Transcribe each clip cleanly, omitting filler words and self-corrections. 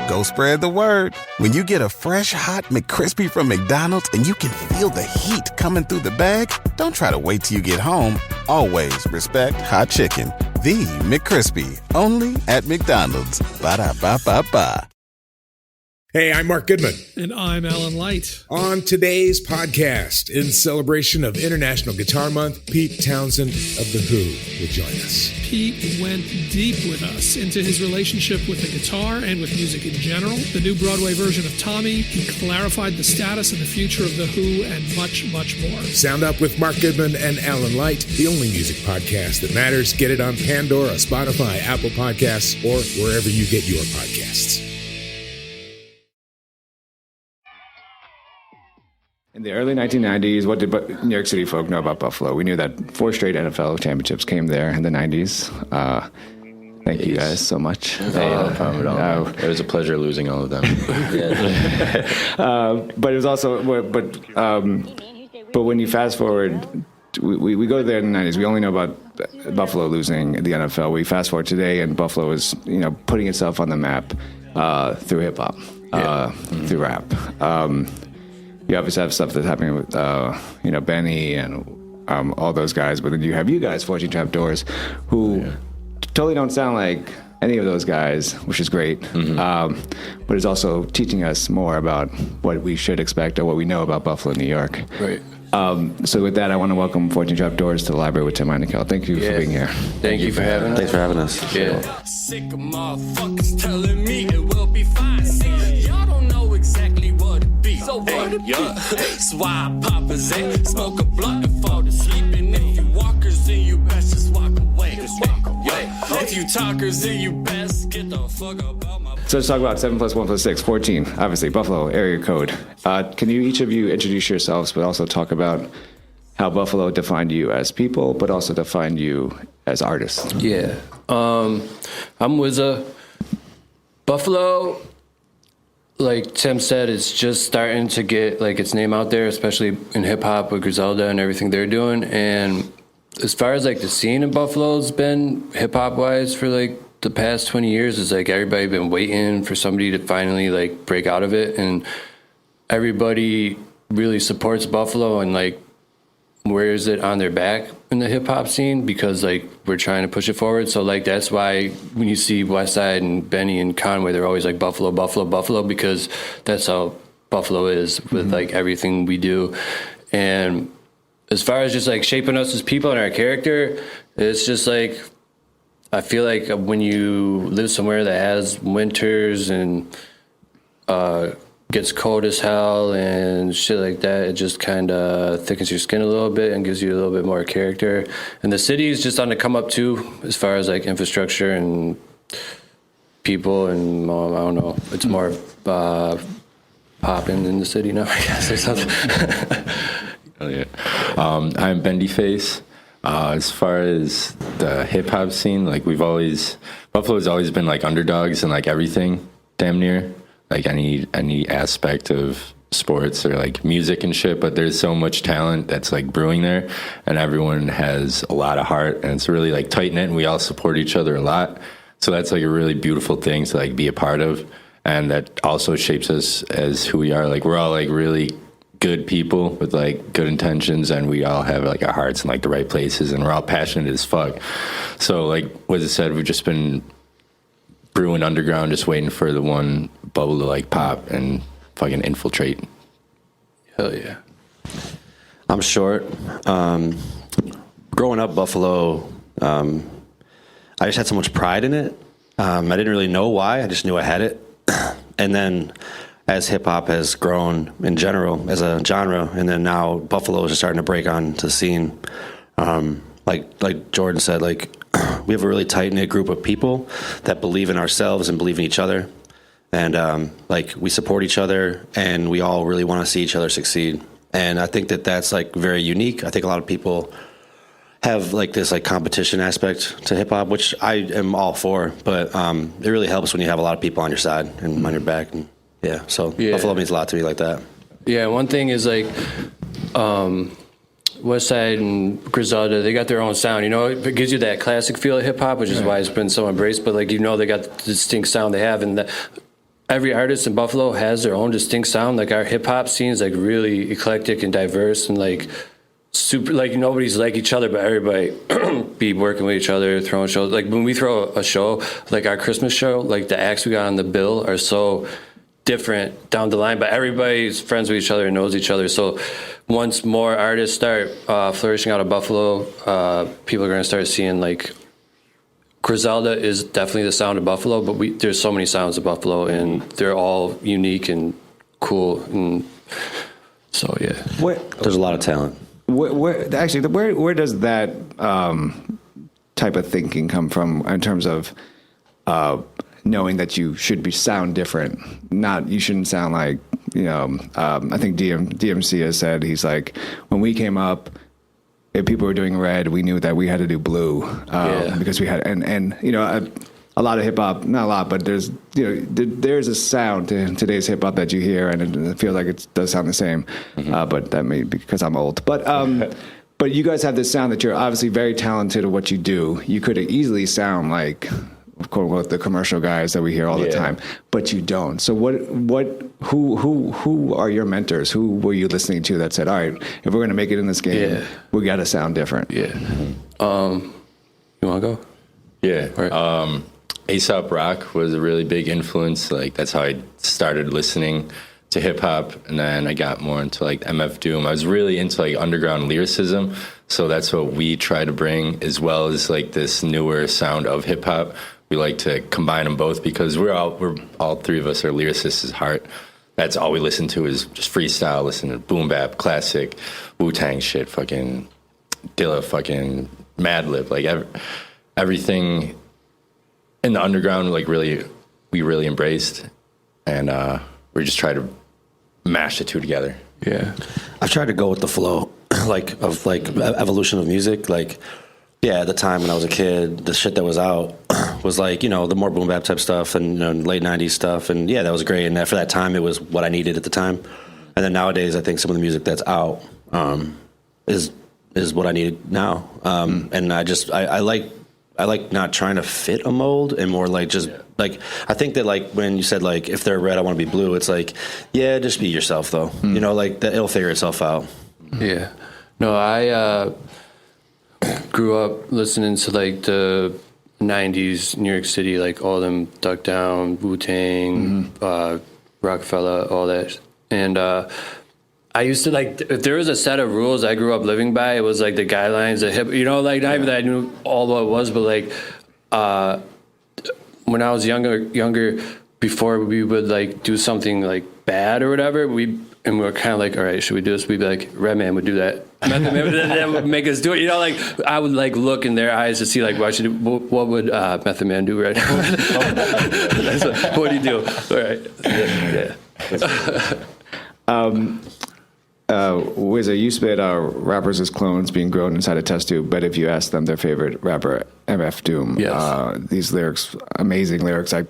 go spread the word. When you get a fresh, hot McCrispy from McDonald's and you can feel the heat coming through the bag, don't try to wait till you get home. Always respect hot chicken. The McCrispy, only at McDonald's. Ba-da-ba-ba-ba. Hey, I'm Mark Goodman. And I'm Alan Light. On today's podcast, in celebration of International Guitar Month, Pete Townsend of The Who will join us. Pete went deep with us into his relationship with the guitar and with music in general, the new Broadway version of Tommy. He clarified the status and the future of The Who, and much, much more. Sound Up with Mark Goodman and Alan Light, the only music podcast that matters. Get it on Pandora, Spotify, Apple Podcasts, or wherever you get your podcasts. In the early 1990s, what did New York City folk know about Buffalo? We knew that 4 straight NFL championships came there in the 90s. Thank you guys so much. Hey, no problem at all. It was a pleasure losing all of them. But it was also, but when you fast forward, we go there in the 90s. We only know about Buffalo losing the NFL. We fast forward today, and Buffalo is, putting itself on the map through hip hop, through rap. You obviously have stuff that's happening with, Benny and all those guys, but then you have you guys, Fortune Trapdoors, who totally don't sound like any of those guys, which is great, but it's also teaching us more about what we should expect or what we know about Buffalo, New York. Right. So with that, I want to welcome Fortune Trapdoors to the library with Tim Heineckel. Thank you for being here. Thank you for having us. Thanks for having us. Yeah. Sick of motherfuckers telling me it will be fine. See, y'all don't know exactly what it be. So what it be? So why pop a Zay, smoke a blunt and fall to sleep. And if you walkers, then you best just walk away. Just walk away. If you talkers, then you best get the fuck up out my... So let's talk about 7 + 1 + 6, 14. Obviously, Buffalo area code. Can you each of you introduce yourselves, but also talk about how Buffalo defined you as people, but also defined you as artists? Yeah. I'm WZA. Buffalo, like Tim said, it's just starting to get its name out there, especially in hip hop with Griselda and everything they're doing. And as far as the scene in Buffalo's been hip hop wise for the past 20 years, is everybody been waiting for somebody to finally break out of it, and everybody really supports Buffalo and wears it on their back in the hip hop scene because we're trying to push it forward. So that's why when you see Westside and Benny and Conway, they're always Buffalo, Buffalo, Buffalo, because that's how Buffalo is with everything we do. And as far as just shaping us as people and our character, it's just I feel when you live somewhere that has winters and gets cold as hell and shit like that, it just kind of thickens your skin a little bit and gives you a little bit more character. And the city is just on the come up too, as far as infrastructure and people, and I don't know, it's more popping in the city now, I guess, or something. Oh, yeah. I'm Bendyface. As far as the hip hop scene, Buffalo's always been underdogs in everything, damn near, any aspect of sports or music and shit. But there's so much talent that's brewing there, and everyone has a lot of heart, and it's really tight knit, and we all support each other a lot. So that's a really beautiful thing to be a part of, and that also shapes us as who we are. We're all really good people with good intentions, and we all have our hearts in the right places, and we're all passionate as fuck. So what it said, we've just been brewing underground, just waiting for the one bubble to pop and fucking infiltrate. Hell yeah. I'm Short. Growing up Buffalo, I just had so much pride in it. I didn't really know why. I just knew I had it. And then as hip hop has grown in general as a genre, and then now Buffalo is just starting to break onto the scene. Like Jordan said, we have a really tight knit group of people that believe in ourselves and believe in each other, and we support each other, and we all really want to see each other succeed. And I think that that's very unique. I think a lot of people have this competition aspect to hip hop, which I am all for, but it really helps when you have a lot of people on your side and on your back. And Buffalo means a lot to me like that. Yeah, one thing is Westside and Griselda, they got their own sound. It gives you that classic feel of hip hop, which is why it's been so embraced. But they got the distinct sound they have, and every artist in Buffalo has their own distinct sound. Like our hip hop scene is like really eclectic and diverse and like super, like nobody's like each other, but everybody be working with each other, throwing shows. Like when we throw a show, like our Christmas show, like the acts we got on the bill are so different down the line, but everybody's friends with each other and knows each other. So once more artists start flourishing out of Buffalo, people are going to start seeing like Griselda is definitely the sound of Buffalo, but there's so many sounds of Buffalo, and they're all unique and cool. And so, yeah. There's a lot of talent. Where does that type of thinking come from in terms of knowing that you should sound different? You shouldn't sound like, I think DMC has said, he's like, when we came up, if people were doing red, we knew that we had to do blue because we had, and a lot of hip hop, not a lot, but there's a sound to today's hip hop that you hear, and it feels like it does sound the same. But that may be because I'm old. But you guys have this sound that you're obviously very talented at what you do. You could easily sound like, quote unquote, the commercial guys that we hear all the time, but you don't. So who are your mentors? Who were you listening to that said, all right, if we're going to make it in this game, we got to sound different? Yeah. You want to go? Yeah. Right. A$AP Rock was a really big influence. Like that's how I started listening to hip hop, and then I got more into like MF Doom. I was really into like underground lyricism, so that's what we try to bring, as well as like this newer sound of hip hop. We like to combine them both because we're all three of us are lyricists at heart. That's all we listen to is just freestyle, listen to boom bap, classic, Wu-Tang shit, fucking Dilla, fucking Madlib, like everything in the underground, like we really embraced, and we just try to mash the two together. Yeah, I've tried to go with the flow, of evolution of music, like. Yeah, at the time when I was a kid, the shit that was out was like, the more boom bap type stuff and late 90s stuff. And yeah, that was great. And for that time, it was what I needed at the time. And then nowadays, I think some of the music that's out is what I need now. And I like not trying to fit a mold and more like just like, I think that like when you said like, if they're red, I want to be blue. It's like, yeah, just be yourself though. Like it'll figure itself out. Yeah. No, I grew up listening to like the 90s New York City, like all them Duck Down, Wu-Tang, Rockefeller, all that. And I used to like, if there was a set of rules I grew up living by, it was like the guidelines of hip, like not even that I knew all what it was, but like when I was younger, before we would like do something like bad or whatever, we were kind of like, all right, should we do this? We'd be like, Redman would do that. Method Man, that would make us do it. Like I would like look in their eyes to see like what would Method Man do right now? What do you do? All right. Yeah. WZA, you spit rappers as clones being grown inside a test tube, but if you ask them their favorite rapper, MF Doom, these lyrics, amazing lyrics. I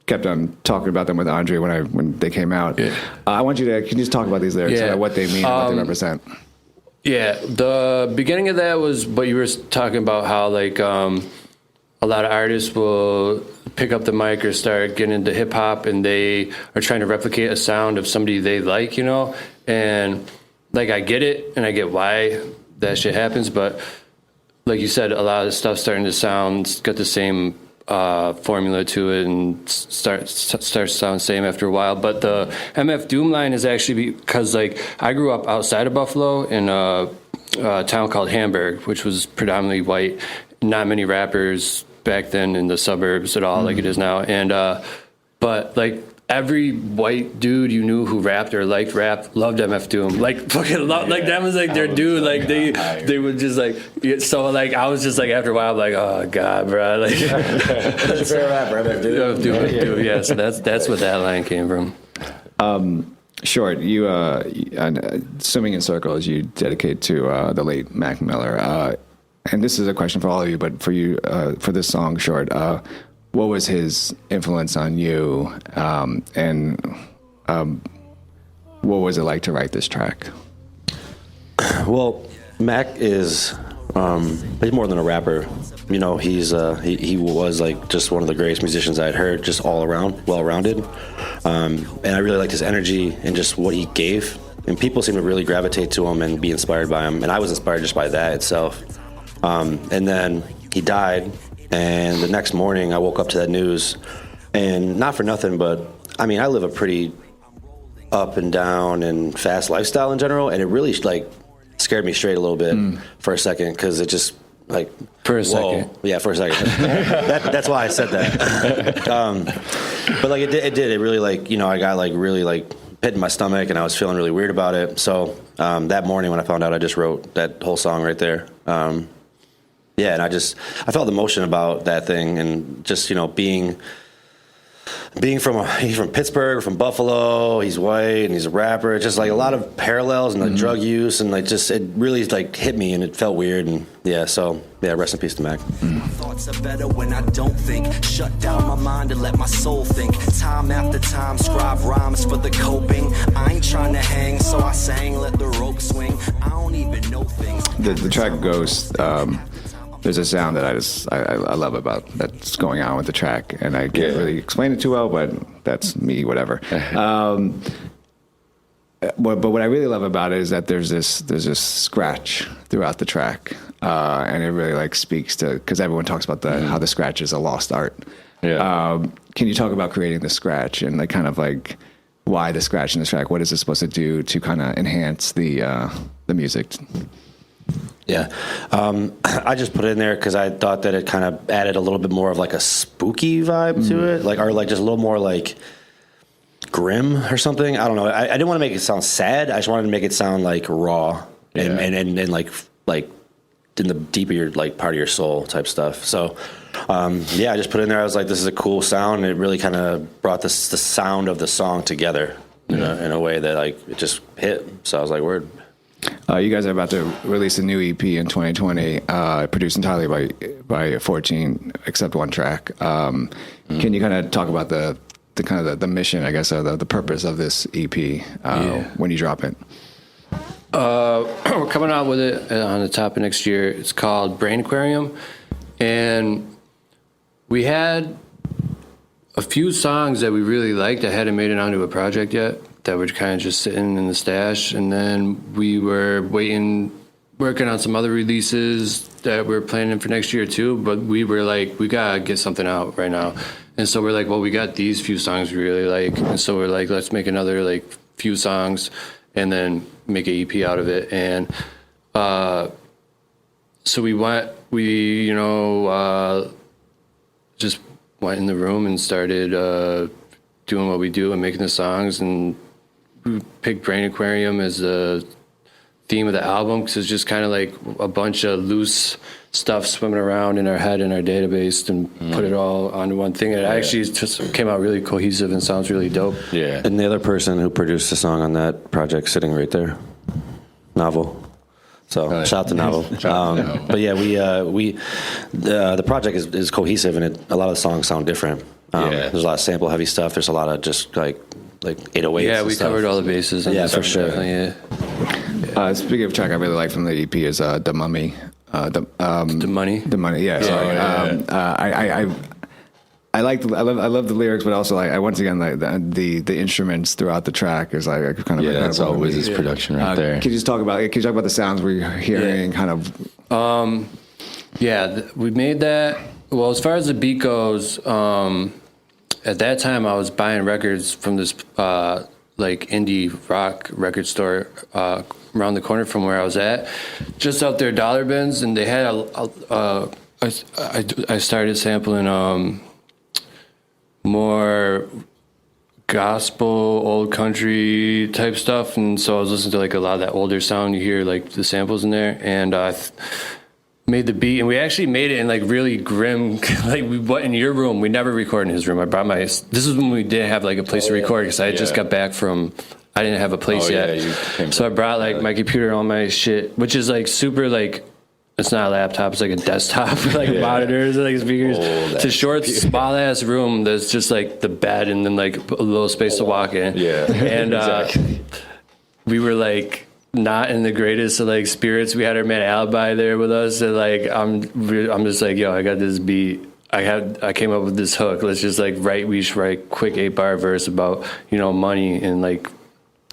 kept on talking about them with Andre when they came out. I want you to, can you just talk about these lyrics, what they mean, what they represent? Yeah, the beginning of that was what you were talking about, how like a lot of artists will pick up the mic or start getting into hip hop and they are trying to replicate a sound of somebody they like, and like I get it and I get why that shit happens, but like you said, a lot of the stuff starting to got the same formula to it and starts to sound the same after a while. But the MF Doom line is actually because like I grew up outside of Buffalo in a town called Hamburg, which was predominantly white. Not many rappers back then in the suburbs at all, like it is now. And but like every white dude you knew who rapped or liked rap loved MF Doom. Like fucking like that was like their dude. Like they would just like, so like I was just like after a while I'm like, oh god, bro. Like That's your favorite rapper, MF Doom. Yeah. So that's what that line came from. Short, you Swimming in Circles you dedicate to the late Mac Miller. And this is a question for all of you, but for you, for this song, Short, what was his influence on you, and what was it like to write this track? Well, Mac is he's more than a rapper. you know, he was like just one of the greatest musicians I'd heard, just all around, well-rounded. And I really liked his energy and just what he gave. And people seem to really gravitate to him and be inspired by him. And I was inspired just by that itself. And then he died. And the next morning I woke up to that news. And not for nothing, but I mean, I live a pretty up and down and fast lifestyle in general. And it really like scared me straight a little bit for a second, because it just like, for a second. Yeah, for a second. That's why I said that. But like it did. It really like, you know, I got like really like pit in my stomach and I was feeling really weird about it. So that morning when I found out, I just wrote that whole song right there. Yeah, and I felt the emotion about that thing, and just, you know, being he's from Pittsburgh, from Buffalo, he's white and he's a rapper. It's just like a lot of parallels and like drug use, and like just it really like hit me and it felt weird. And yeah, so yeah, rest in peace to Mac. My thoughts are better when I don't think. Shut down my mind and let my soul think. Time after time, scribe rhymes for the coping. I ain't trying to hang, so I sang, let the rope swing. I don't even know things. The track Ghost, there's a sound that I love about that's going on with the track, and I can't really explain it too well, but that's me, whatever. But what I really love about it is that there's this scratch throughout the track, and it really like speaks to, because everyone talks about how the scratch is a lost art. Yeah. Can you talk about creating the scratch and like kind of like why the scratch in the track? What is it supposed to do to kind of enhance the music? Yeah. I just put it in there because I thought that it kind of added a little bit more of like a spooky vibe to it, like, or like just a little more like grim or something. I don't know. I didn't want to make it sound sad. I just wanted to make it sound like raw and like in the deeper your like part of your soul type stuff. So I just put it in there. I was like, this is a cool sound, and it really kind of brought the sound of the song together in a way that like it just hit. So I was like, word. You guys are about to release a new EP in 2020, produced entirely by 14, except one track. Can you kind of talk about the kind of the mission, I guess, or the purpose of this EP when you drop it? We're coming out with it on the top of next year. It's called Brain Aquarium, and we had a few songs that we really liked that hadn't made it onto a project yet, that were kind of just sitting in the stash. And then we were working on some other releases that we're planning for next year too, but we were like, we gotta get something out right now. And so we're like, well, we got these few songs we really like, and so we're like, let's make another like few songs and then make an EP out of it. And so we just went in the room and started doing what we do and making the songs, and we picked Brain Aquarium as the theme of the album because it's just kind of like a bunch of loose stuff swimming around in our head and our database, and put it all onto one thing. And it actually just came out really cohesive and sounds really dope. Yeah. And the other person who produced the song on that project sitting right there, Novel. So shout out to Novel. But yeah, the project is cohesive, and a lot of the songs sound different. There's a lot of sample heavy stuff. There's a lot of just like 808s. Yeah, we covered all the bases. Yeah, for sure. Speaking of track I really like from the EP is The Mummy. The Money. The Money, yeah. Sorry. I love the lyrics, but also like once again like the instruments throughout the track is like kind of that's always his production right there. Can you talk about the sounds we're hearing? Kind of. We made that. Well, as far as the beat goes, at that time I was buying records from this like indie rock record store around the corner from where I was at, just out there, dollar bins, and they had I started sampling more gospel, old country type stuff, and so I was listening to like a lot of that older sound. You hear like the samples in there, and made the beat, and we actually made it in like really grim, like we went in your room. We never recorded in his room. I brought this is when we didn't have like a place to record, because I had just got back from, I didn't have a place yet. So I brought like my computer and all my shit, which is like super like, it's not a laptop, it's like a desktop with like monitors and like speakers. It's a short, small ass room that's just like the bed and then like a little space to walk in. Yeah. And we were like, not in the greatest of like spirits. We had our man Alibi there with us, and like I'm just like, yo, I got this beat. I came up with this hook. Let's just like we should write quick 8-bar verse about, you know, money and like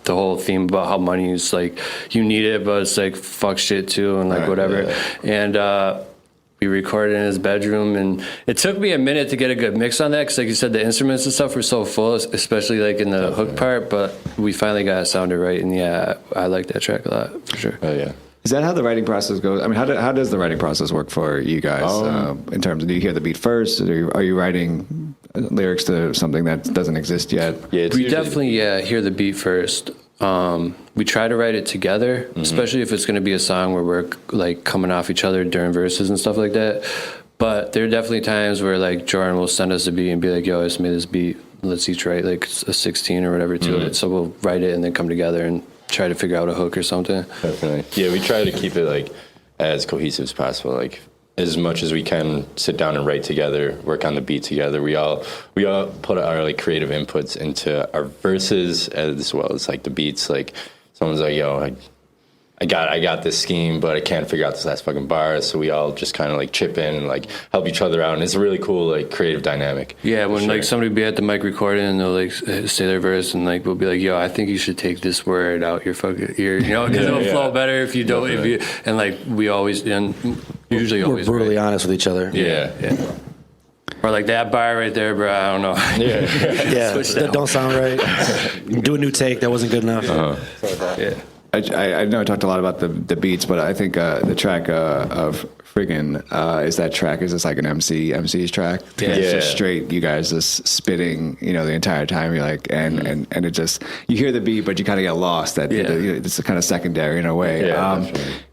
the whole theme about how money is like you need it, but it's like fuck shit too and like whatever. And we recorded in his bedroom, and it took me a minute to get a good mix on that because, like you said, the instruments and stuff were so full, especially like in the hook part. But we finally got it sounded right, and yeah, I like that track a lot for sure. Oh yeah. Is that how the writing process goes? I mean, how does the writing process work for you guys in terms of, do you hear the beat first, or are you writing lyrics to something that doesn't exist yet? Yeah, we definitely hear the beat first. We try to write it together, especially if it's going to be a song where we're like coming off each other during verses and stuff like that. But there are definitely times where like Jordan will send us a beat and be like, yo, I just made this beat. Let's each write like a 16 or whatever to it. So we'll write it and then come together and try to figure out a hook or something. Definitely. Yeah, we try to keep it like as cohesive as possible. Like as much as we can sit down and write together, work on the beat together. We all put our like creative inputs into our verses as well as like the beats. Like someone's like, yo, I got this scheme, but I can't figure out this last fucking bar. So we all just kind of like chip in and like help each other out. And it's a really cool like creative dynamic. Yeah, when like somebody be at the mic recording and they'll like say their verse and like we'll be like, yo, I think you should take this word out your fucking ear, you know, because it'll flow better if you don't. If you, and like we always and usually We're always brutally honest with each other. Yeah. Or like that bar right there, bro. I don't know. Yeah, that don't sound right. Do a new take. That wasn't good enough. Yeah. I know I talked a lot about the beats, but I think the track of Friggin' is that track. Is this like an MC's track? Yeah. It's just straight, you guys just spitting, you know, the entire time. You're like, and it just, you hear the beat, but you kind of get lost. It's kind of secondary in a way. Yeah,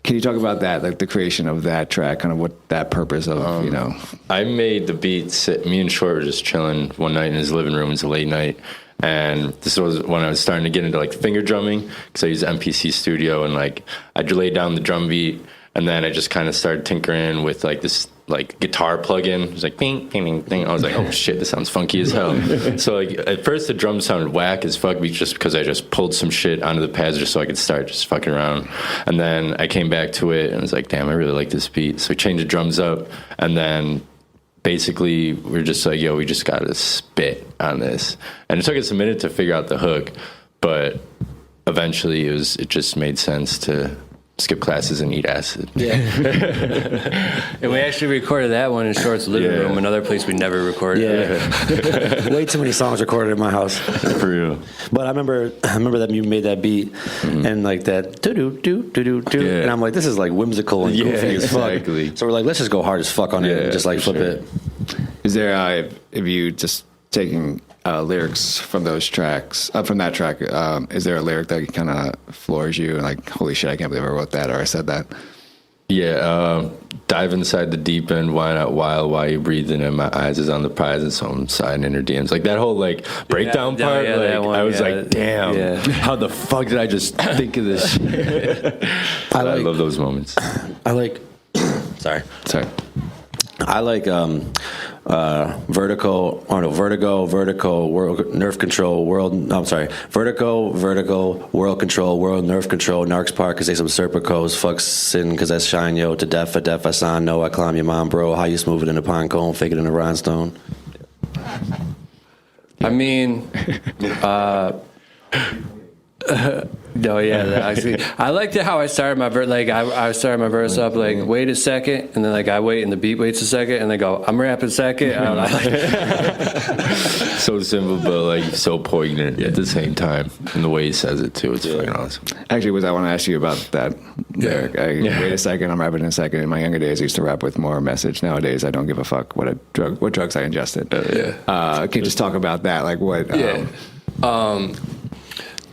can you talk about that, like the creation of that track, kind of what that purpose of, you know? I made the beats. Me and Short were just chilling one night in his living room. It's a late night. And this was when I was starting to get into like finger drumming because I use MPC Studio, and like I laid down the drum beat, and then I just kind of started tinkering with like this like guitar plugin. It was like ding, ding, ding, ding. I was like, oh shit, this sounds funky as hell. So like at first the drums sounded whack as fuck, just because I just pulled some shit onto the pads just so I could start just fucking around. And then I came back to it and was like, damn, I really like this beat. So we changed the drums up, and then basically we're just like, yo, we just gotta spit on this. And it took us a minute to figure out the hook, but eventually it just made sense to skip classes and eat acid. Yeah. And we actually recorded that one in Short's living room, another place we never recorded. Yeah. Way too many songs recorded in my house. For real. But I remember that you made that beat and like that do and I'm like, this is like whimsical and goofy as fuck. Exactly. So we're like, let's just go hard as fuck on it and just like flip it. Is there, if you just taking lyrics from those tracks, from that track, is there a lyric that kind of floors you and like, holy shit, I can't believe I wrote that or I said that? Yeah, dive inside the deep end, why not wild, why you breathing in my eyes is on the prize and some side inner DMs. Like that whole like breakdown part, like I was like, damn, how the fuck did I just think of this shit? I love those moments. I like, sorry. I like vertigo, world nerve control, vertigo, world control, world nerve control, narcs park, cause they some serpicos, fuck sin, cause that's shine, yo, to death, for death, I sign, no, I climb your mom, bro, how you smooth it in a pine cone, fake it in a rhinestone. I mean, no, actually, I liked it how I started my verse. Like I started my verse up like, wait a second, and then like I wait, and the beat waits a second, and they go, I'm rapping second. I don't know. So simple, but like so poignant at the same time, and the way he says it too, it's fucking awesome. Actually, I want to ask you about that lyric. Wait a second, I'm rapping in a second. In my younger days, I used to rap with more message. Nowadays, I don't give a fuck what drugs I ingested. Can you just talk about that? Like what?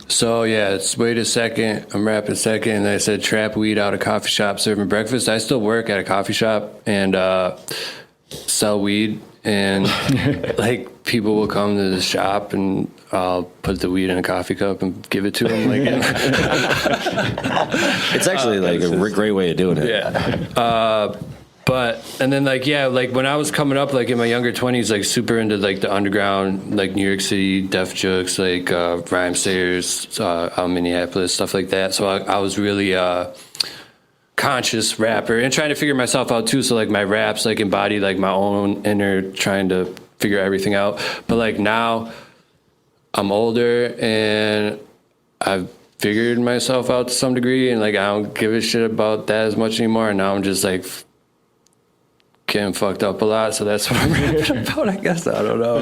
So it's wait a second, I'm rapping second, and I said trap weed out of coffee shop serving breakfast. I still work at a coffee shop and sell weed, and like people will come to the shop and I'll put the weed in a coffee cup and give it to them. Like, it's actually like a great way of doing it. And then like, yeah, like when I was coming up, like in my younger 20s, like super into like the underground, like New York City, Def Jux, like Rhyme Sayers, out in Minneapolis, stuff like that. So I was really conscious rapper and trying to figure myself out too. So like my raps like embody like my own inner trying to figure everything out. But like now I'm older and I've figured myself out to some degree, and like I don't give a shit about that as much anymore. And now I'm just like getting fucked up a lot, so that's what I'm rapping about, I guess. I don't know.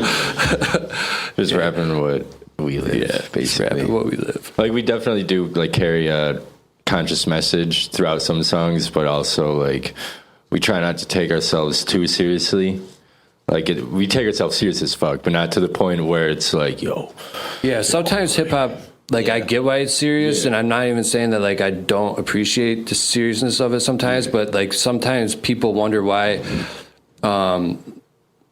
Just rapping what we live, yeah, basically. Rapping what we live. Like we definitely do like carry a conscious message throughout some songs, but also like we try not to take ourselves too seriously. Like we take ourselves serious as fuck, but not to the point where it's like, yo. Yeah, sometimes hip hop, like I get why it's serious, and I'm not even saying that like I don't appreciate the seriousness of it sometimes, but like sometimes people wonder why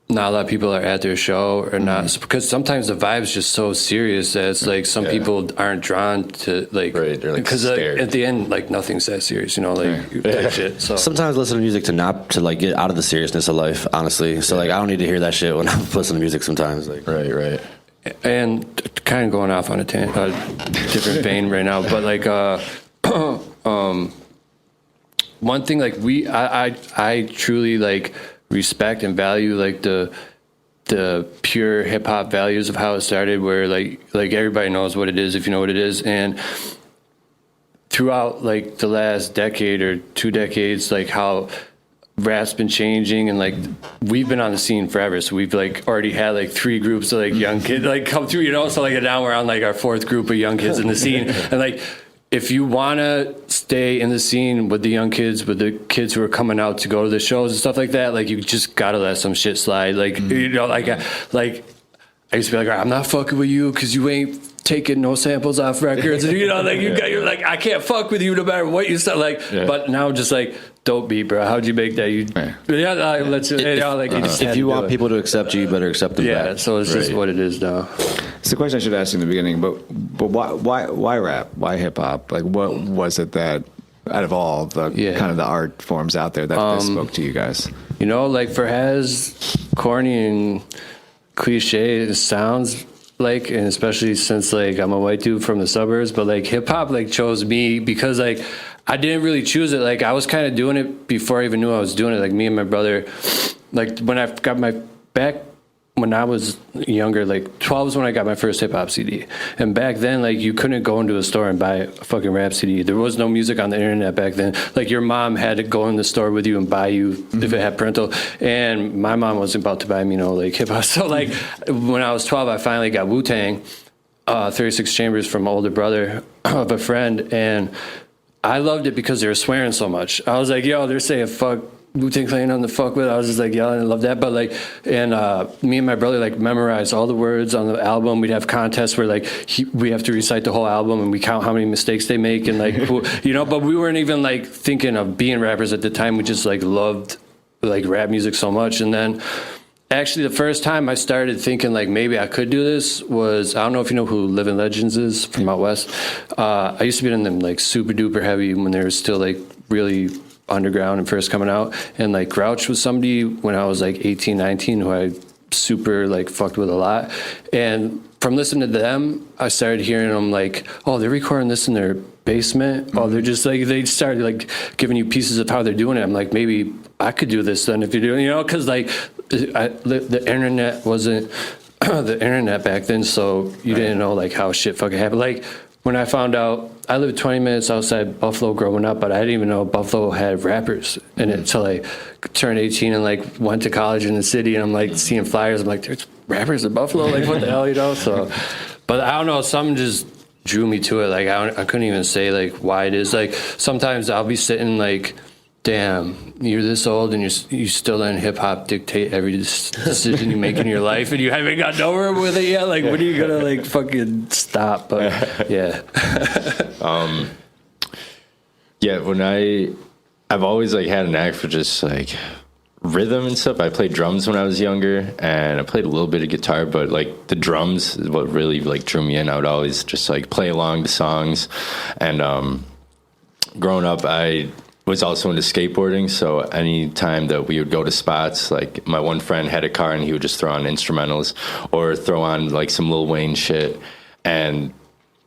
not a lot of people are at their show or not, because sometimes the vibe's just so serious that it's like some people aren't drawn to like, because like, at the end like nothing's that serious, you know, like that shit. So sometimes I listen to music to like get out of the seriousness of life, honestly. So like I don't need to hear that shit when I'm listening to music sometimes. Like right. And kind of going off on a different vein right now, but like one thing like I truly like respect and value like the pure hip hop values of how it started, where like everybody knows what it is if you know what it is. And throughout like the last decade or 2 decades, like how rap's been changing, and like we've been on the scene forever, so we've like already had like 3 groups of like young kids like come through, you know, so like now we're on like our 4th group of young kids in the scene. And like if you want to stay in the scene with the young kids, with the kids who are coming out to go to the shows and stuff like that, like you just gotta let some shit slide. Like you know, like I used to be like, all right, I'm not fucking with you because you ain't taking no samples off records, and you know, like you're like, I can't fuck with you no matter what you start like. But now just like, dope beat, bro. How'd you make that? If you want people to accept you, you better accept them back. Yeah, so it's just what it is now. It's a question I should ask in the beginning, but why rap? Why hip hop? Like, what was it that out of all the kind of the art forms out there that spoke to you guys? You know, like for as corny and cliche it sounds like, and especially since like I'm a white dude from the suburbs, but like hip hop like chose me because like I didn't really choose it. Like I was kind of doing it before I even knew I was doing it. Like me and my brother, like when I got my back when I was younger, like 12 is when I got my first hip hop CD. And back then, like you couldn't go into a store and buy a fucking rap CD. There was no music on the internet back then. Like your mom had to go in the store with you and buy you if it had parental. And my mom wasn't about to buy me, you know, like hip hop. So like when I was 12, I finally got Wu-Tang, 36 Chambers from my older brother of a friend. And I loved it because they were swearing so much. I was like, yo, they're saying fuck Wu-Tang Clan on the fuck with. I was just like yelling, I love that. But like, and me and my brother like memorized all the words on the album. We'd have contests where like we have to recite the whole album and we count how many mistakes they make and like, you know, but we weren't even like thinking of being rappers at the time. We just like loved like rap music so much. And then actually the first time I started thinking like maybe I could do this was, I don't know if you know who Living Legends is from out west. I used to be in them like super duper heavy when they were still like really underground and first coming out. And like Grouch was somebody when I was like 18, 19 who I super like fucked with a lot. And from listening to them, I started hearing them like, oh, they're recording this in their basement. Oh, they're just like, they started like giving you pieces of how they're doing it. I'm like, maybe I could do this then if you're doing, you know, because like the internet wasn't the internet back then, so you didn't know like how shit fucking happened. Like when I found out, I lived 20 minutes outside Buffalo growing up, but I didn't even know Buffalo had rappers in it until I turned 18 and like went to college in the city, and I'm like seeing flyers. I'm like, there's rappers in Buffalo? Like what the hell, you know? So, but I don't know, something just drew me to it. Like I couldn't even say like why it is. Like sometimes I'll be sitting like, damn, you're this old and you still letting hip hop dictate every decision you make in your life, and you haven't got nowhere with it yet. Like, when are you gonna like fucking stop? But yeah, yeah. When I've always like had a knack for just like rhythm and stuff. I played drums when I was younger, and I played a little bit of guitar, but like the drums is what really like drew me in. I would always just like play along to songs, and growing up, I was also into skateboarding, so any time that we would go to spots, like my one friend had a car and he would just throw on instrumentals or throw on like some Lil Wayne shit, and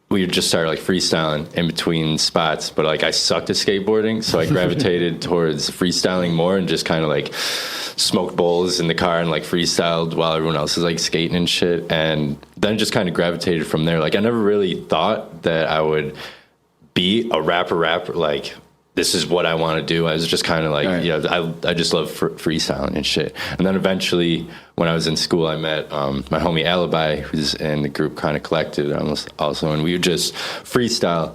we would just start like freestyling in between spots. But like I sucked at skateboarding, so I gravitated towards freestyling more and just kind of like smoked bowls in the car and like freestyled while everyone else is like skating and shit, and then just kind of gravitated from there. Like I never really thought that I would be a rapper like this is what I want to do. I was just kind of like, I just love freestyling and shit. And then eventually, when I was in school, I met my homie Alibi, who's in the group kind of Collective also, and we would just freestyle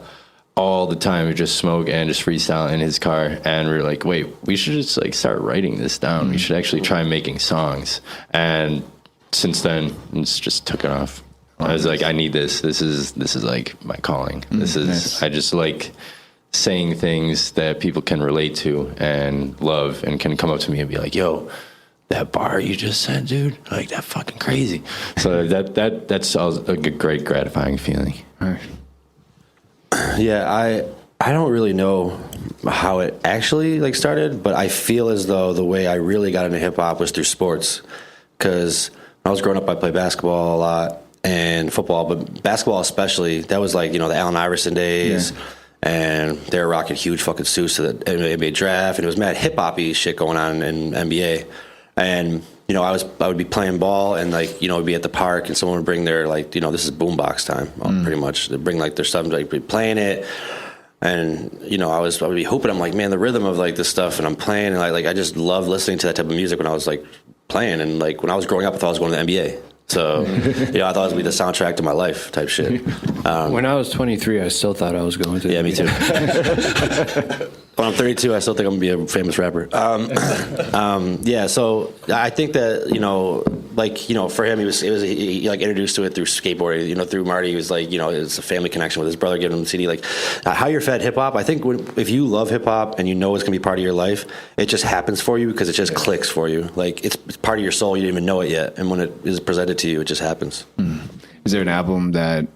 all the time. We just smoke and just freestyle in his car, and we were like, wait, we should just like start writing this down. We should actually try making songs. And since then, it's just took it off. I was like, I need this. This is like my calling. I just like saying things that people can relate to and love and can come up to me and be like, yo, that bar you just said, dude, like that fucking crazy. So that's a great gratifying feeling. Right. Yeah, I don't really know how it actually like started, but I feel as though the way I really got into hip hop was through sports. Because when I was growing up, I played basketball a lot and football, but basketball especially. That was like, the Allen Iverson days. Yeah. And they were rocking huge fucking suits to the NBA draft, and it was mad hip hoppy shit going on in NBA. And I would be playing ball, and like we'd be at the park, and someone would bring their like this is boombox time, pretty much. They'd bring like their stuff, like be playing it, and I would be hooping. I'm like, man, the rhythm of like this stuff, and I'm playing, and I just love listening to that type of music when I was like playing, and like when I was growing up, I thought I was going to the NBA. So, I thought it would be the soundtrack to my life type shit. When I was 23, I still thought I was going to. Yeah, me too. When I'm 32, I still think I'm going to be a famous rapper. Yeah, so I think that, for him, he like introduced to it through skateboarding, through Marty. He was like, it's a family connection with his brother giving him the CD. Like, how you're fed hip hop, I think if you love hip hop and you know it's going to be part of your life, it just happens for you because it just clicks for you. Like, it's part of your soul, you didn't even know it yet. And when it is presented to you, it just happens. Is there an album that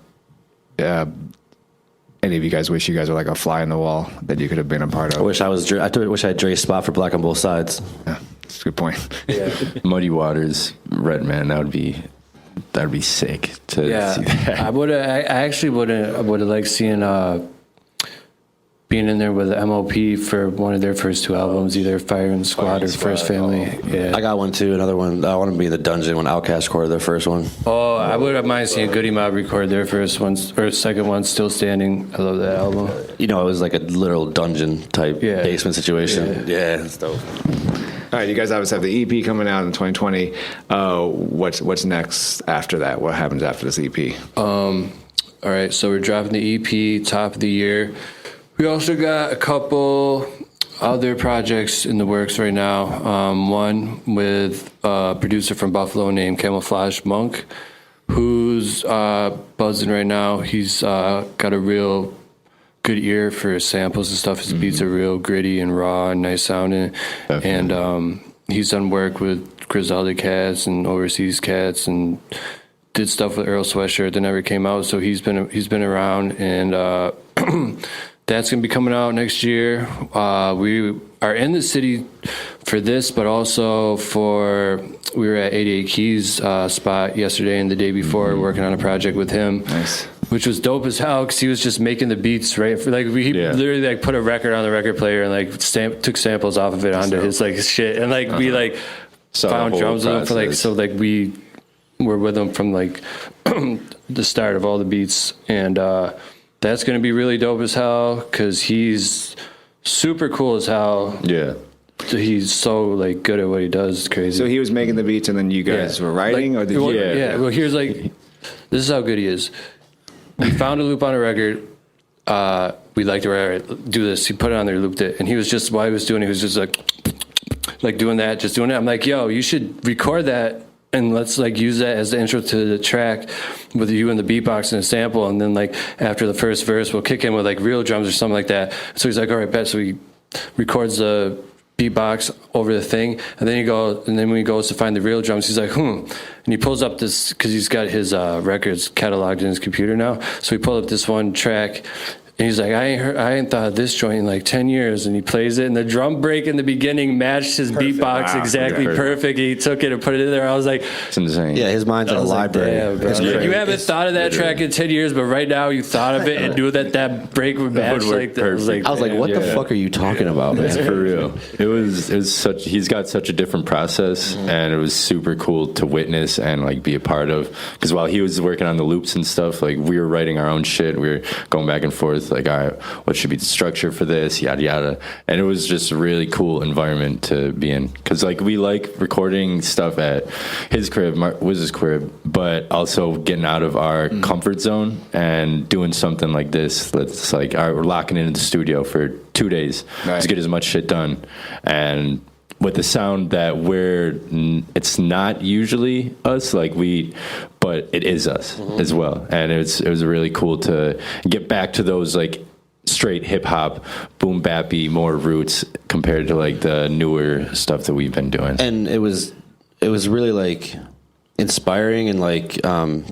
any of you guys wish you guys were like a fly in the wall that you could have been a part of? I wish I had Dre's spot for Black on Both Sides. Yeah, that's a good point. Yeah. Muddy Waters, Redman, that'd be sick to see that. I actually would have liked seeing being in there with MOP for one of their first two albums, either Firing Squad or First Family. Yeah. I got one too, another one. I want to be in the Dungeon when Outkast recorded their first one. Oh, I would have minded seeing Goody Mob record their first one, or second one, Still Standing. I love that album. It was like a literal dungeon type basement situation. Yeah, it's dope. All right, you guys obviously have the EP coming out in 2020. What's next after that? What happens after this EP? All right, so we're dropping the EP top of the year. We also got a couple other projects in the works right now. One with a producer from Buffalo named Camouflage Monk, who's buzzing right now. He's got a real good ear for samples and stuff. His beats are real gritty and raw and nice sounding. Definitely. And he's done work with Griselda cats and overseas cats and did stuff with Earl Sweatshirt that never came out. So he's been around, and that's going to be coming out next year. We are in the city for this, but also we were at 88 Keys spot yesterday and the day before working on a project with him. Nice. Which was dope as hell because he was just making the beats, right? He literally like put a record on the record player and like took samples off of it onto his like shit, and like we like found drums with him for like, so like we were with him from like the start of all the beats, and that's going to be really dope as hell because he's super cool as hell. Yeah. He's so like good at what he does. It's crazy. So he was making the beats and then you guys were writing, or did you? Yeah. Well, here's like, this is how good he is. We found a loop on a record. We liked it. Do this. He put it on there, looped it, and he was just, while he was doing it, he was just like doing that, just doing it. I'm like, yo, you should record that and let's like use that as the intro to the track with you and the beatbox and a sample, and then like after the first verse we'll kick in with like real drums or something like that. So he's like, all right, bet. So he records the beatbox over the thing, and then when he goes to find the real drums, he's like, and he pulls up this, because he's got his records cataloged in his computer now, so he pulled up this one track, And he's like, I ain't thought of this joint in like 10 years. And he plays it, and the drum break in the beginning matched his beatbox exactly perfect. He took it and put it in there. I was like, it's insane. Yeah, his mind's in a library. Like, you haven't thought of that track in 10 years, but right now you thought of it and knew that break would match like that. I was like, what the fuck are you talking about, man? For real. It was such, he's got such a different process, and it was super cool to witness and like be a part of. Because while he was working on the loops and stuff, like we were writing our own shit. We were going back and forth, like, all right, what should be the structure for this, yada yada. And it was just a really cool environment to be in, because like we like recording stuff at his crib, Wiz's crib, but also getting out of our comfort zone and doing something like this. That's like, all right, we're locking into the studio for 2 days to get as much shit done, and with the sound that it's not usually us, like but it is us as well. And it was really cool to get back to those like straight hip hop, boom bappy, more roots compared to like the newer stuff that we've been doing. And it was really like inspiring and like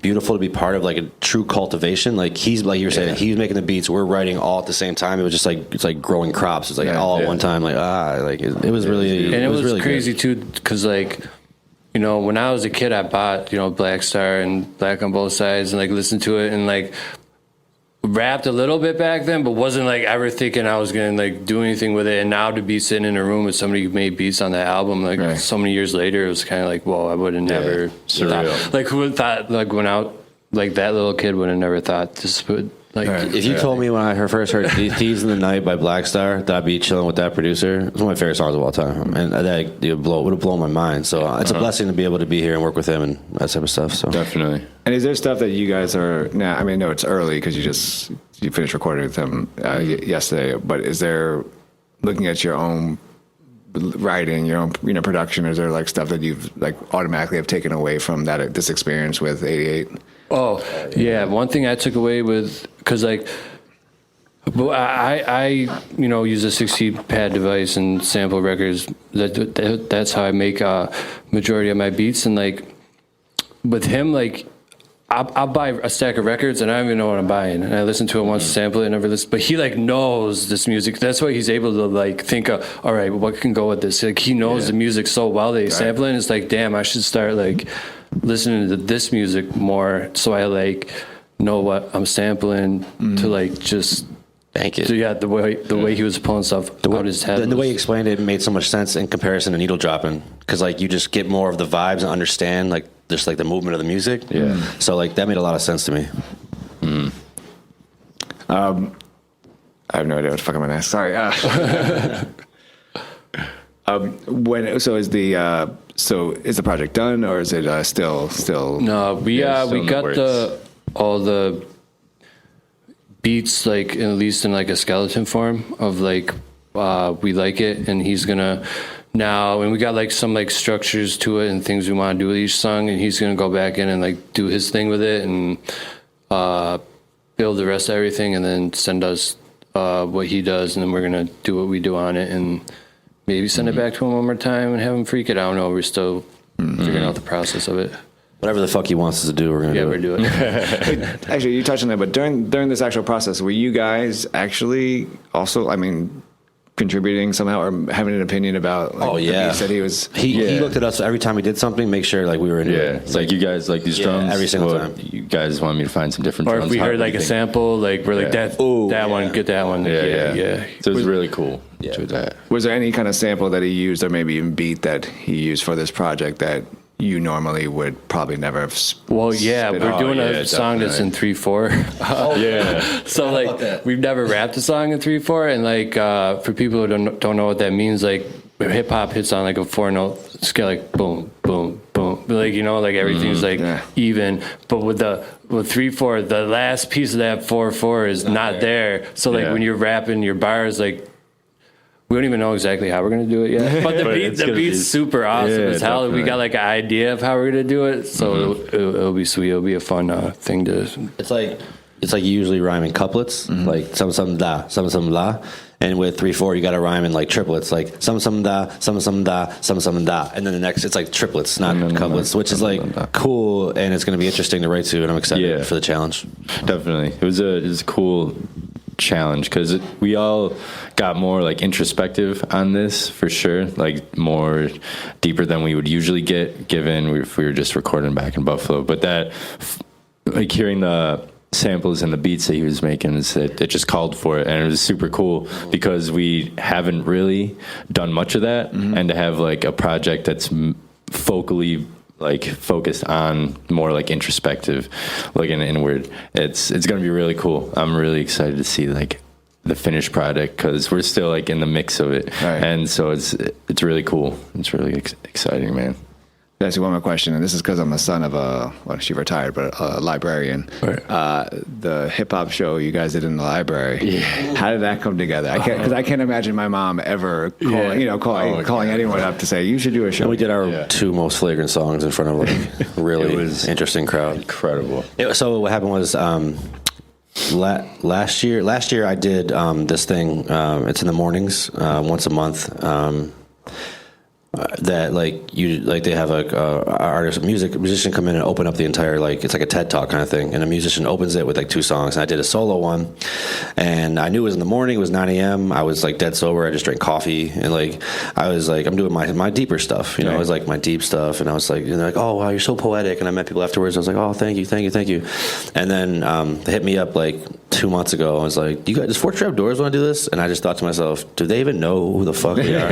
beautiful to be part of like a true cultivation. Like he's, like you were saying, he was making the beats, we're writing all at the same time. It was just like, it's like growing crops. It's like all at one time. Like it was really, and it was really crazy good. too, because like, you know, when I was a kid, I bought, you know, Black Star and Black on Both Sides and like listened to it and like rapped a little bit back then, but wasn't like ever thinking I was gonna like do anything with it. And now to be sitting in a room with somebody who made beats on that album, like so many years later, it was kind of like, whoa, I would have never thought, like who would thought, like when out, like that little kid would have never thought this would. Like, if you told me when I first heard Thieves in the Night by Black Star that I'd be chilling with that producer, it's one of my favorite songs of all time, and that would have blown my mind. So it's a blessing to be able to be here and work with him and that type of stuff. So definitely. And is there stuff that you guys are now? I mean, no, it's early because you finished recording with him yesterday. But is there, looking at your own writing, your own production, is there like stuff that you've like automatically have taken away from this experience with 88? Oh, yeah. One thing I took away with, because like, I use a 16-pad device and sample records. That's how I make a majority of my beats. And like, with him, like, I'll buy a stack of records and I don't even know what I'm buying. And I listen to it once, sample it, and never listen. But he like knows this music. That's why he's able to like think of, all right, what can go with this? Like he knows the music so well that he's sampling. It's like, damn, I should start like listening to this music more, so I like know what I'm sampling to like just thank you. So yeah, the way he was pulling stuff out his head, the way he explained it made so much sense in comparison to needle dropping, because like you just get more of the vibes and understand like just like the movement of the music. Yeah. So like that made a lot of sense to me. I have no idea what the fuck I'm gonna ask. Sorry. Is the project done, or is it still? No, we got all the beats like at least in like a skeleton form of like we like it, and he's gonna now, and we got like some like structures to it and things we want to do with each song, and he's gonna go back in and like do his thing with it and build the rest of everything, and then send us what he does, and then we're gonna do what we do on it and maybe send it back to him one more time and have him freak it. I don't know. We're still figuring out the process of it. Whatever the fuck he wants us to do, we're going to do it. Yeah, we're doing it. Actually, you touched on that, but during this actual process, were you guys actually also, I mean, contributing somehow or having an opinion about like, he said he was... He looked at us every time we did something, make sure like we were into it. It's like, you guys like these drums? Every single time. You guys want me to find some different or drums? Or if we heard like a sample, like we're like, that one, get that one. Yeah. So it was really cool. Was there any kind of sample that he used, or maybe even beat that he used for this project that you normally would probably never have? Well, yeah, we're doing a song that's in 3/4. So like, we've never rapped a song in 3/4, and like for people who don't know what that means, like hip hop hits on like a 4-note scale, like boom, boom, boom, like like everything's like even, but with 3/4, the last piece of that 4/4 is not there. So like when you're rapping your bars, like, we don't even know exactly how we're going to do it yet. But the beat's super awesome as hell. Definitely. We got like an idea of how we're going to do it. So it'll be sweet. It'll be a fun thing to... It's like you usually rhyme in couplets, like some da, some la. And with 3/4, you got to rhyme in like triplets, like some da, some da, some da. And then the next, it's like triplets, not couplets, which is like cool. And it's going to be interesting to write to. And I'm excited for the challenge. Definitely. It was a cool challenge because we all got more like introspective on this for sure, like more deeper than we would usually get given if we were just recording back in Buffalo. But that, like hearing the samples and the beats that he was making, it just called for it, and it was super cool because we haven't really done much of that, and to have like a project that's vocally like focused on more like introspective, looking inward, it's going to be really cool. I'm really excited to see like the finished product because we're still like in the mix of it, right. And so it's really cool. It's really exciting, man. I'll ask you one more question, and this is because I'm a son of she retired, but a librarian. Right. The hip-hop show you guys did in the library, how did that come together? Because I can't imagine my mom ever calling anyone up to say, you should do a show. And we did our 2 most flagrant songs in front of like really interesting crowd. Incredible. So what happened was last year I did this thing, it's in the mornings, once a month, that they have a musician come in and open up the entire, like it's like a TED Talk kind of thing, and a musician opens it with like 2 songs, and I did a solo one, and I knew it was in the morning, it was 9 a.m. I was like dead sober, I just drank coffee, and like I was like, I'm doing my deeper stuff, it was like my deep stuff, and I was like, like, oh wow, you're so poetic, and I met people afterwards, I was like, oh thank you, and then they hit me up like 2 months ago. I was like, you guys, does 4 Trapdoors want to do this? And I just thought to myself, do they even know who the fuck we are?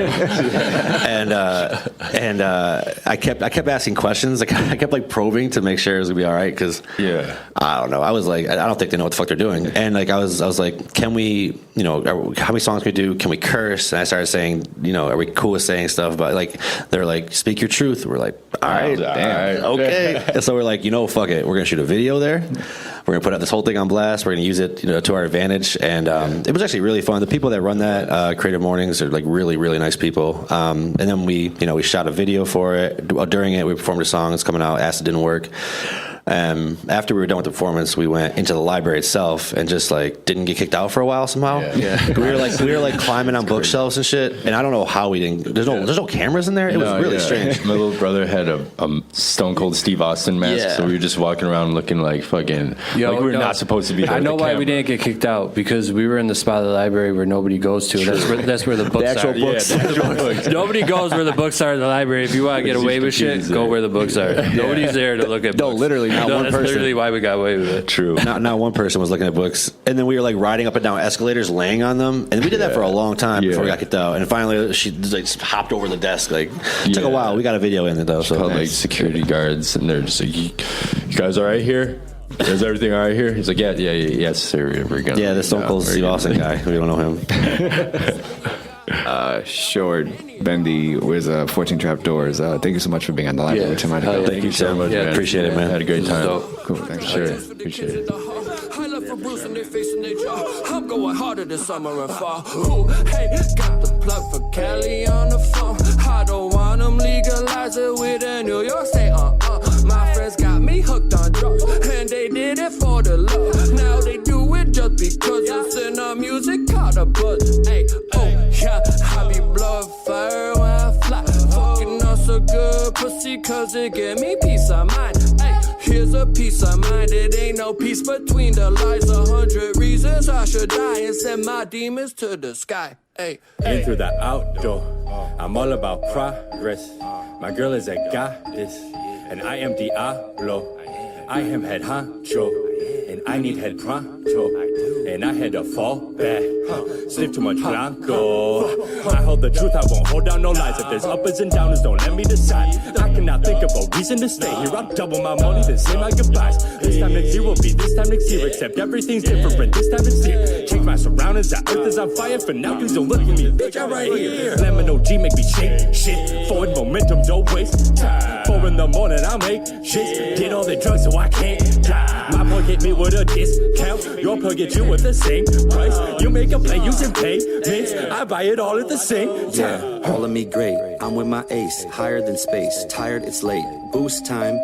and I kept asking questions. I kept like probing to make sure it was gonna be all right, because I don't know. I was like, I don't think they know what the fuck they're doing. And like I was like, can we, how many songs can we do? Can we curse? And I started saying, are we cool with saying stuff? But like they're like, speak your truth. We're like, all right, okay. And so we're like, fuck it. We're gonna shoot a video there. We're going to put out this whole thing on blast. We're going to use it, to our advantage. And it was actually really fun. The people that run that Creative Mornings are like really, really nice people. And then we shot a video for it. During it, we performed a song that's coming out, Acid Didn't Work. After we were done with the performance, we went into the library itself and just like didn't get kicked out for a while somehow. We were like climbing on bookshelves and shit, and I don't know how we didn't. There's no cameras in there. It was really strange. My little brother had a Stone Cold Steve Austin mask, so we were just walking around looking like fucking like we were not supposed to be there. I know why we didn't get kicked out, because we were in the spot of the library where nobody goes to. That's where the books the actual are. Books. Yeah, the actual books. Nobody goes where the books are in the library. If you want to get away with shit, go where the books are. Nobody's there to look at books. No, literally. That's literally why we got away with it. True. Not one person was looking at books. And then we were like riding up and down escalators, laying on them. And we did that for a long time before we got kicked out. And finally she like hopped over the desk. Like it took a while. We got a video in it though. So called like security guards, and they're just like, you guys all right here? Is everything all right here? He's like, yes sir, we're gonna. Yeah, the Stone Cold Steve Austin guy. We don't know him. Short, Bendy, WZA 14 Trapdoors. Thank you so much for being on the live. Thank you so much, man. Appreciate it, man. Had a great time. Cool, thanks. Sure, appreciate it. I left for Bruce and they facing their jaw. I'm going harder this summer and fall. Ooh, hey, got the plug for Cali on the phone. I don't want them legalize it with a New York State. My friends got me hooked on drugs, and they did it for the love. Now they do it just because it's in our music called a buzz. Hey, I be blowing fire when I fly. Fucking us a good pussy, cause it give me peace of mind. Hey, here's a peace of mind. It ain't no peace between the lies. 100 reasons I should die and send my demons to the sky. Hey, in through the outdoor, I'm all about progress. My girl is a goddess, and I am Diablo. I am head honcho, and I need head pronto, and I had to fall back, sniff too much blanco. I hold the truth, I won't hold down no lies. If there's uppers and downers, don't let me decide. I cannot think of a reason to stay here. I'll double my money, then say my goodbyes. This time next year will be this time next year, except everything's different this time it's here. Change my surroundings, the earth is on fire. For now, please don't look at me, bitch, I'm right here. Lemon OG make me shake shit. Forward momentum, don't waste time. 4 in the morning, I'll make shit. Get all the drugs so I can't die. My boy hit me with a discount. Your plug get you with the same price. You make a play using payments. I buy it all at the same time. All of me great. I'm with my ace. Higher than space. Tired, it's late. Boost time.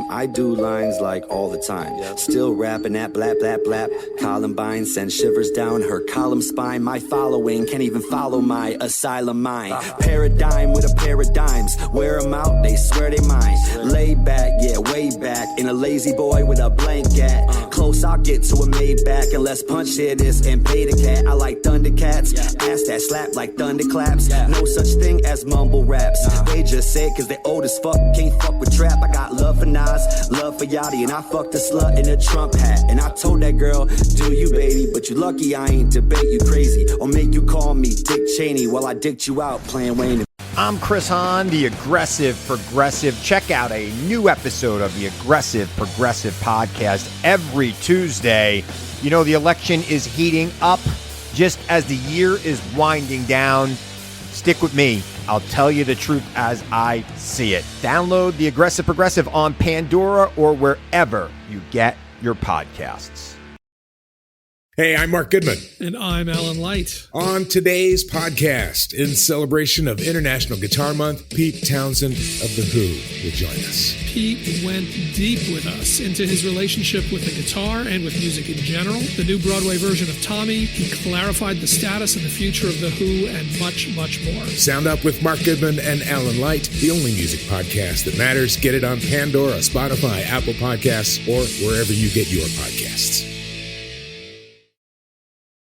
I do lines like all the time. Still rapping that blap, blap, blap. Columbine sends shivers down her column spine. My following can't even follow my asylum mind. Paradigm with a pair of dimes. Wear them out, they swear they mine. Lay back, yeah, way back. In a lazy boy with a blanket. close I'll get to a Maybach, and let's punch here this and pay the cat. I like Thundercats, ass that slap like thunderclaps. No such thing as mumble raps. They just say it cause they old as fuck, can't fuck with trap. I got love for Nas, love for Yachty, and I fucked a slut in a Trump hat. And I told that girl, do you baby, but you lucky I ain't debate you crazy or make you call me Dick Cheney while I dicked you out playing Wayne. I'm Chris Hahn, the Aggressive Progressive. Check out a new episode of the Aggressive Progressive podcast every Tuesday. You know, the election is heating up just as the year is winding down. Stick with me. I'll tell you the truth as I see it. Download the Aggressive Progressive on Pandora or wherever you get your podcasts. Hey, I'm Mark Goodman. And I'm Alan Light. On today's podcast, in celebration of International Guitar Month, Pete Townsend of The Who will join us. Pete went deep with us into his relationship with the guitar and with music in general. The new Broadway version of Tommy. He clarified the status and the future of The Who and much, much more. Sound Up with Mark Goodman and Alan Light, the only music podcast that matters. Get it on Pandora, Spotify, Apple Podcasts, or wherever you get your podcasts.